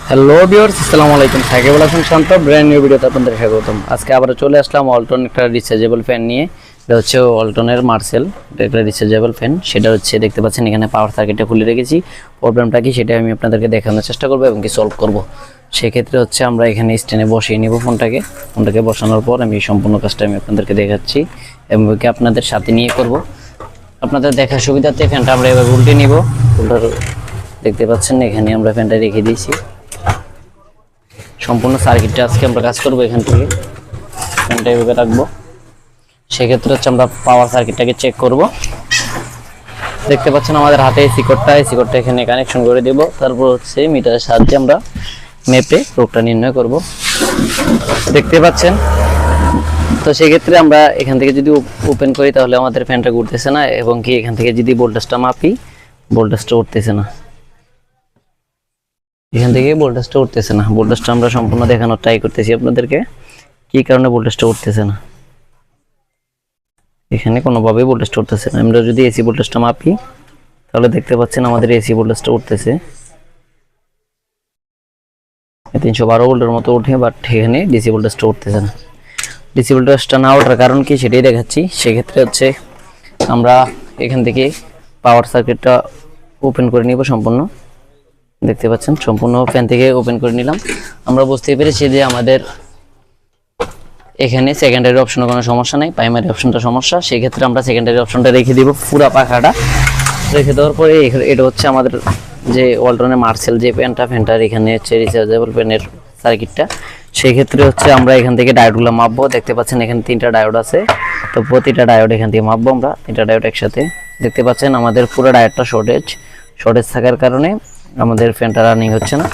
Hello viewers, আসসালামু আলাইকুম। সাকিবুল হাসান শান্ত, brand new ভিডিওতে আপনাদের স্বাগতম। আজকে আবার চলে আসলাম ওয়ালটন একটা রিচার্জেবল ফ্যান নিয়ে। এটা হচ্ছে ওয়ালটনের মার্সেল, এটা একটা রিচার্জেবল ফ্যান। সেটা হচ্ছে দেখতে পাচ্ছেন এখানে পাওয়ার সার্কিটটা খুলে রেখেছি। প্রবলেমটা কি সেটা আমি আপনাদেরকে দেখানোর চেষ্টা করবো এবং কি সলভ করব। সেক্ষেত্রে হচ্ছে আমরা এখানে স্ট্যান্ডে বসিয়ে নিব ফোনটাকে বসানোর পর আমি সম্পূর্ণ কাজটা আমি আপনাদেরকে দেখাচ্ছি এবং কি আপনাদের সাথে নিয়ে করব। আপনাদের দেখার সুবিধার্থে ফ্যানটা আমরা এবার উল্টে নিব। দেখতে পাচ্ছেন এখানে আমরা ফ্যানটা রেখে দিয়েছি। সম্পূর্ণ সার্কিটটা আজকে আমরা কাজ করবো। এখান থেকে ফ্যানটা এভাবে রাখবো। সেক্ষেত্রে হচ্ছে আমরা পাওয়ার সার্কিটটাকে চেক করব। দেখতে পাচ্ছেন আমাদের হাতে এসি কোডটা এখানে কানেকশন করে দেব। তারপর হচ্ছে মিটারের সাহায্যে আমরা মেপে রোগটা নির্ণয় করব। দেখতে পাচ্ছেন। তো সেক্ষেত্রে আমরা এখান থেকে যদি ওপেন করি তাহলে আমাদের ফ্যানটা ঘুরতেছে না এবং কি এখান থেকে যদি ভোল্টেজটা মাপি ভোল্টেজটা উঠতেছে না। এখান থেকে ভোল্টেজটা উঠতেছে না। ভোল্টেজটা আমরা সম্পূর্ণ দেখানোর ট্রাই করতেছি আপনাদেরকে, কি কারণে ভোল্টেজটা উঠতেছে না। এখানে কোনোভাবেই ভোল্টেজটা উঠতেছে না। আমরা যদি এসি ভোল্টেজটা মাপি তাহলে দেখতে পাচ্ছেন আমাদের এসি ভোল্টেজটা উঠতেছে 312 ভোল্টের মতো উঠে, বাট এখানে ডিসি ভোল্টেজটা উঠতেছে না। ডিসি ভোল্টেজটা না ওঠার কারণ কি সেটাই দেখাচ্ছি। সেক্ষেত্রে হচ্ছে আমরা এখান থেকে পাওয়ার সার্কিটটা ওপেন করে নিব সম্পূর্ণ। দেখতে পাচ্ছেন সম্পূর্ণ ফ্যান থেকে ওপেন করে নিলাম। আমরা বুঝতে পেরেছি যে আমাদের এখানে সেকেন্ডারি অপশনে কোনো সমস্যা নেই, প্রাইমারি অপশনটা সমস্যা। সেই ক্ষেত্রে আমরা সেকেন্ডারি অপশনটা রেখে দিব। পুরো পাখাটা রেখে দেওয়ার পরে এটা হচ্ছে আমাদের যে ওয়ালটনের মার্সেল যে ফ্যানটার এখানে হচ্ছে রিচার্জেবল ফ্যানের সার্কিটটা। সেই ক্ষেত্রে হচ্ছে আমরা এখান থেকে ডায়োডগুলো মাপবো। দেখতে পাচ্ছেন এখানে 3টা ডায়োড আছে। তো প্রতিটা ডায়োড এখান থেকে মাপবো আমরা, 3টা ডায়োড একসাথে। দেখতে পাচ্ছেন আমাদের পুরো ডায়োডটা শর্টেজ থাকার কারণে আমাদের ফ্যানটা রানিং হচ্ছে না।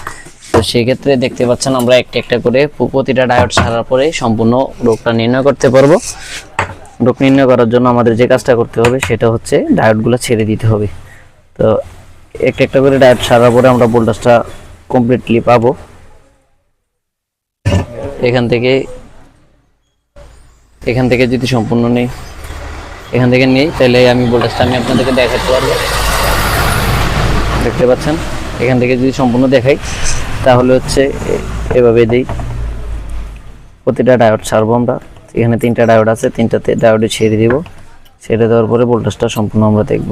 তো সেই ক্ষেত্রে দেখতে পাচ্ছেন আমরা একটা একটা করে প্রতিটা ডায়োড ছাড়ার পরে সম্পূর্ণ রোগটা নির্ণয় করতে পারবো। রোগ নির্ণয় করার জন্য আমাদের যে কাজটা করতে হবে সেটা হচ্ছে ডায়োডগুলো ছেড়ে দিতে হবে। তো একটা একটা করে ডায়োড ছাড়ার পরে আমরা ভোল্টেজটা কমপ্লিটলি পাবো। এখান থেকে যদি সম্পূর্ণ নেই তাহলে আমি ভোল্টেজটা আপনাদেরকে দেখাতে পারবো। দেখতে পাচ্ছেন এখান থেকে যদি সম্পূর্ণ দেখাই তাহলে হচ্ছে এভাবে দিই। প্রতিটা ডায়োড ছাড়বো আমরা। এখানে 3টা ডায়োড আছে, 3টাতে ডায়োডে ছেড়ে দিব। ছেড়ে দেওয়ার পরে ভোল্টেজটা সম্পূর্ণ আমরা দেখব।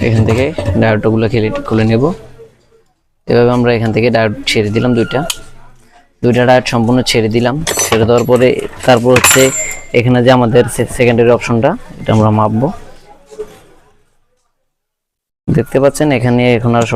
এখান থেকে ডায়োডগুলো খুলে নেব। এভাবে আমরা এখান থেকে ডায়োড ছেড়ে দিলাম। দুইটা ডায়োড সম্পূর্ণ ছেড়ে দিলাম। ছেড়ে দেওয়ার পরে তারপর হচ্ছে এখানে যে আমাদের সেকেন্ডারি অপশনটা এটা আমরা মাপবো। দেখতে পাচ্ছেন এখানে এখন আর